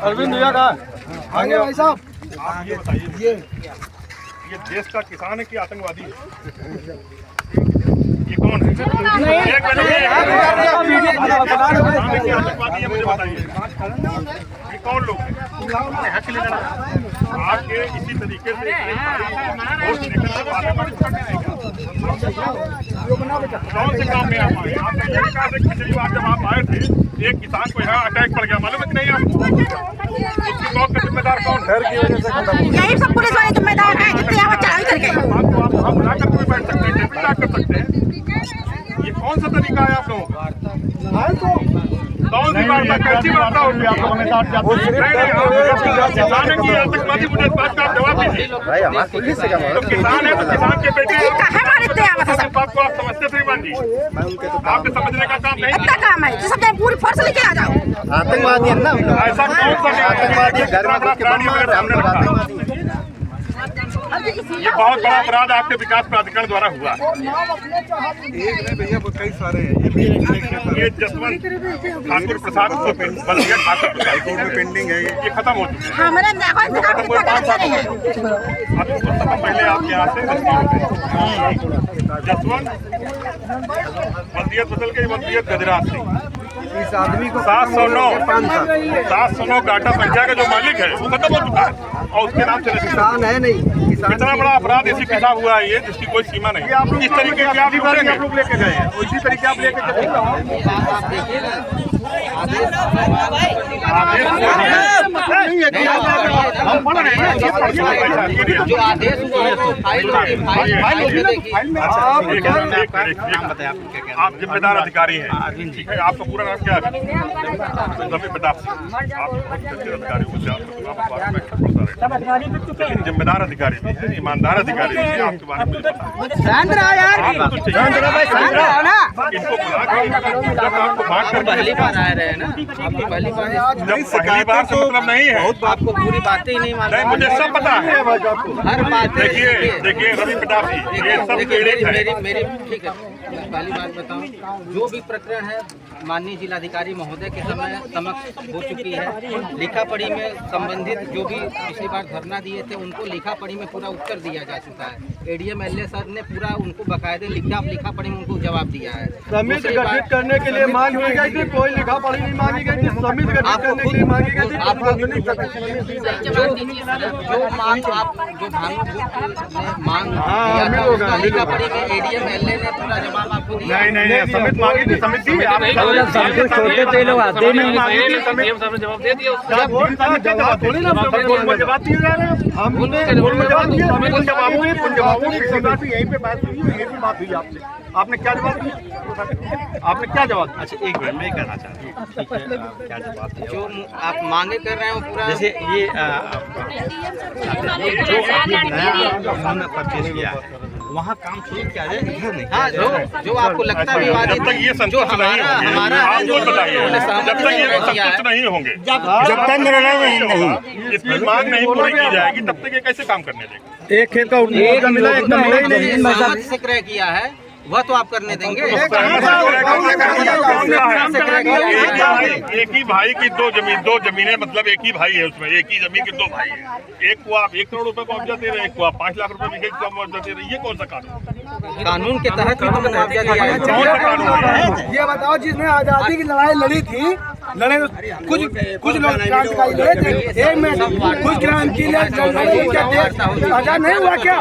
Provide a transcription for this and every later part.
अरविंद भैया कहाँ आगे भाई साहब? आप ये बताइए, ये देश का किसान है कि आतंकवादी है? ये कौन है? आतंकवादी है, मुझे बताइए ये कौन लोग हैं? हक ले लेना आपके इसी तरीके से कौन से काम में आप आए? आपने ये कहा कि पिछली बार जब आप आए थे एक किसान को यहाँ अटैक पड़ गया, मालूम है कि नहीं आपको? उसकी मौत का जिम्मेदार कौन है? यही सब पुलिस वाले जिम्मेदार हैं जितने यहाँ चढ़ाई करके। आप बुला कर कोई बैठ सकते हैं, बुला कर सकते हैं। ये कौन सा तरीका है आप लोगों का? कौन सी वार्ता, कैसी वार्ता होगी आप लोगों में? किसान है कि आतंकवादी? मुझे इस बात का जवाब दीजिए। तो किसान है तो किसान के बेटे बात को आप समझते थे जी? आपके समझने का काम नहीं काम है, सब पूरी फोर्स लेके आ जाओ। आतंकवादी है ना, ऐसा कौन सा आतंकवादी ये बहुत बड़ा अपराध आपके विकास प्राधिकरण द्वारा हुआ। कई सारे हैं ये जसवंत ठाकुर प्रसाद बल्दिया ठाकुर प्रसाद पेंडिंग है, ये खत्म हो चुका है। खत्म हुए 5 साल हो गए। अभी कुछ समय पहले आप यहाँ से जसवंत बल्दियत बदल के बल्दियत गजराज सिंह, इस आदमी को 709 गाटा संख्या का जो मालिक है वो खत्म हो चुका है और उसके नाम से किसान है नहीं। इतना बड़ा अपराध इसी के साथ हुआ है ये, जिसकी कोई सीमा नहीं। इस तरीके की आप लोग लेके गए हैं, उसी तरीके आप लेके चले। हम पढ़ रहे हैं जो आदेश आप जिम्मेदार अधिकारी हैं, ठीक है? आपका पूरा नाम क्या है? रवि प्रताप सिंह। आप बहुत अच्छे अधिकारी होते हैं, जिम्मेदार अधिकारी भी हैं, ईमानदार अधिकारी भी हैं। आपके बारे में मुझे पता है। इनको आपको बात कर पहली बार आ रहे हैं ना, आपकी पहली बार। जब पहली बार से मतलब नहीं है, आपको पूरी बातें ही नहीं मालूम। नहीं, मुझे सब पता है हर बात। देखिए रवि प्रताप जी, ये सब पीड़ित है। मेरी ठीक है, पहली बात बताऊं, जो भी प्रकरण है माननीय जिलाधिकारी महोदय के समक्ष हो चुकी है। लिखा पढ़ी में संबंधित जो भी पिछली बार धरना दिए थे उनको लिखा पढ़ी में पूरा उत्तर दिया जा चुका है। एडीएम एलए सर ने पूरा उनको बाकायदे लिखा पढ़ी में उनको जवाब दिया है। समिति गठित करने के लिए मांग की गई थी, कोई लिखा पढ़ी नहीं मांगी गई थी। समिति गठित करने के लिए मांगी गई थी, जो मांग आप जो मांग लिखा पढ़ी में एडीएम एलए ने पूरा जवाब आपको दिया। नहीं, समिति मांगी थी, समिति छोटे थे लोग आते नहीं, जवाब दे दिया। थोड़ी ना जवाब दिए जा रहे हैं, हम यहीं पे बात हुई, यहीं पे बात हुई आपसे। आपने क्या जवाब दिया? आपने क्या जवाब दिया? अच्छा, एक मिनट मैं कहना चाहता हूँ, ठीक है? क्या जवाब दिया? जो आप मांगे कर रहे हैं वो पूरा, जैसे ये जो अभी नया उन्होंने परचेज किया है वहाँ काम शुरू किया जाए, इधर नहीं। हाँ, जो आपको लगता है विवादित, जब तक ये संतुष्ट नहीं होंगे, आप खुद बताइए, जब तक ये संतुष्ट नहीं होंगे, जब तक निर्णय नहीं, इसकी मांग नहीं पूरी की जाएगी, तब तक ये कैसे काम करने देंगे? एक खेत का मिला, एकदम से क्रय किया है वह तो आप करने देंगे। एक ही भाई की दो जमीनें, मतलब एक ही भाई है, उसमें एक ही जमीन के 2 भाई है। एक को आप 1 करोड़ रुपए मुआवजा दे रहे हैं, एक को आप 5 लाख रुपए बीघे का मुआवजा दे रहे हैं। ये कौन सा कानून के तहत ही तो मुआवजा दिया है? कौन सा कानून है? ये बताओ, जिसने आजादी की लड़ाई लड़ी थी, कुछ लोग क्रांतिकारी लड़े थे, एक में कुछ क्रांति आजाद नहीं हुआ क्या?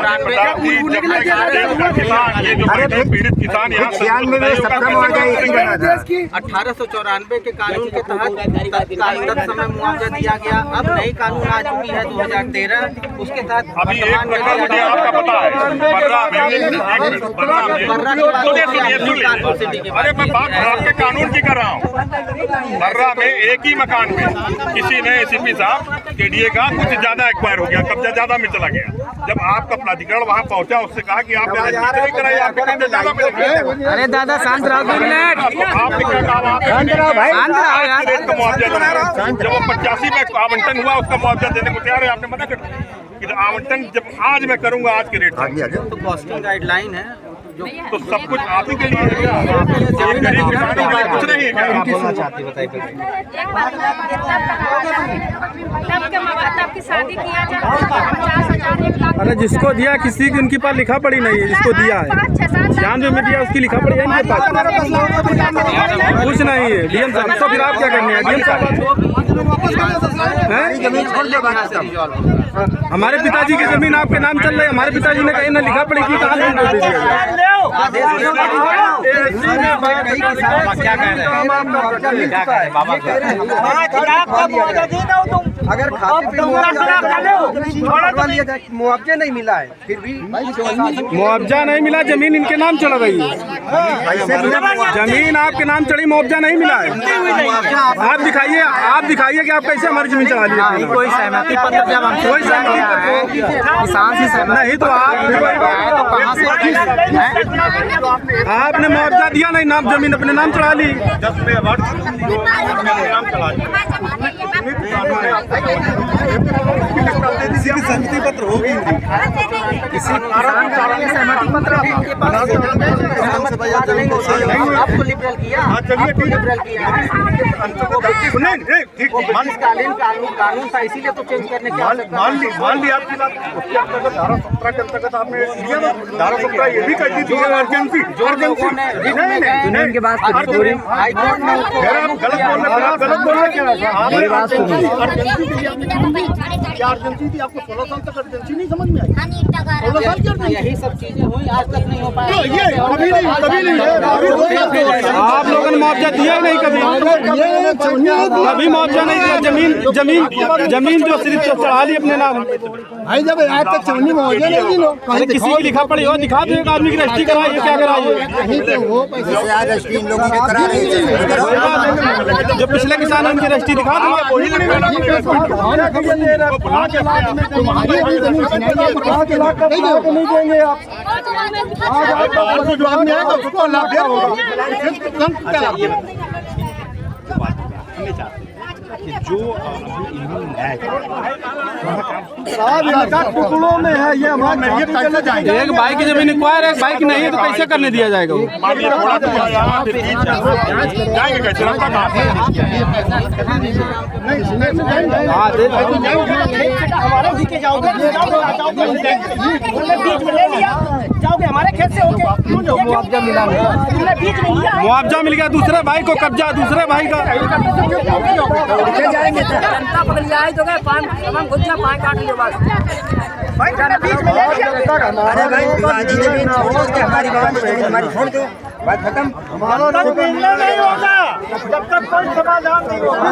पीड़ित किसान यहाँ 1894 के कानून के तहत समय मुआवजा दिया गया। अब नई कानून आ चुकी है 2013, उसके तहत अभी एक प्रकार मुझे आपका पता है, अरे मैं बात आपके कानून की कर रहा हूँ। बर्रा में एक ही मकान में किसी ने एसीपी साहब केडीए का कुछ ज्यादा एक्वायर हो गया, कब्जा ज्यादा में चला गया। जब आपका प्राधिकरण वहाँ पहुँचा उससे कहा कि आपने रजिस्ट्री नहीं कराई, आपके कब्जे ज्यादा में रखे। अरे दादा शांत रहो 2 मिनट। आपने क्या कहा? शांत रहो यार। रेट का मुआवजा देना, जब वो 85 में आवंटन हुआ उसका मुआवजा देने को तैयार है, आपने मना कर दिया कि आवंटन जब आज मैं करूँगा आज के रेट का। तो कॉस्टिंग गाइडलाइन है तो सब कुछ आप ही के लिए है क्या? आप गरीब किसानों के लिए कुछ नहीं है क्या? आप बोलना चाहती बताइए। तब की शादी किया जाता है 50,000 1 लाख। अरे जिसको दिया किसी की उनके पास लिखा पड़ी नहीं है, जिसको दिया है 96 में दिया उसकी लिखा पड़ी है इनके पास कुछ नहीं है। डीएम साहब तो फिर आप क्या करने हैं? डीएम साहब हमारे पिताजी की जमीन आपके नाम चल रही है, हमारे पिताजी ने कहीं ना लिखा पड़ी की कहा अगर मुआवजा नहीं मिला है फिर भी मुआवजा नहीं मिला, जमीन इनके नाम चल रही है, जमीन आपके नाम चढ़ी, मुआवजा नहीं मिला है। आप दिखाइए कि आप कैसे हमारी जमीन चढ़ा ली। कोई सहमति पत्र जब हम कोई सहमति किसान से सहमति नहीं तो आपने मुआवजा दिया नहीं, नाम जमीन अपने नाम चढ़ा ली। 10 में वर्ष जो नाम चला किसी की सहमति पत्र होगी आपको लिबरल किया, आपको लिबरल किया। कानून था इसीलिए तो चेंज करने की आवश्यकता। मान ली आपकी बात, उसके अंतर्गत धारा 17 के अंतर्गत आपने दिया ना, धारा 17 ये भी कहती थी इमरजेंसी यूनियन के बाद हाई कोर्ट में आप गलत बोल रहे, आप गलत बोल रहे। मेरी बात अर्जेंसी थी आपको 16 साल तक अर्जेंसी नहीं समझ में आई। 16 साल की अर्जेंसी, यही सब चीजें हुई, आज तक नहीं हो पाया। ये कभी नहीं आप लोगों ने मुआवजा दिया ही नहीं कभी मुआवजा नहीं दिया। जमीन जो सिर्फ चढ़ा ली अपने नाम। भाई जब आज तक चवनी मुआवजा नहीं लो अरे किसी की लिखा पड़ी हो दिखा दो, एक आदमी की रजिस्ट्री कराइए, क्या कराइए? जो पिछले किसान उनकी रजिस्ट्री दिखा नहीं देंगे आप। जो आदमी आएगा उसको लाभ कि जो टुकड़ों में है ये हमारे एक भाई की जमीन एक्वायर है, एक भाई की नहीं है, तो कैसे करने दिया जाएगा वो? जाएंगे कैसे? रास्ता कहाँ पे? जाओगे हमारे खेत से होके मुआवजा मिला नहीं। मुआवजा मिल गया, दूसरे भाई को कब्जा, दूसरे भाई का। जनता बदल आई तो गए पान गुज्जा पान काट लियो बस भाई बीच में ले लिया। अरे भाई जमीन छोड़ो कि हमारी छोड़ दो, बात खत्म। हमारा नहीं होगा जब तक कोई समाधान नहीं होगा।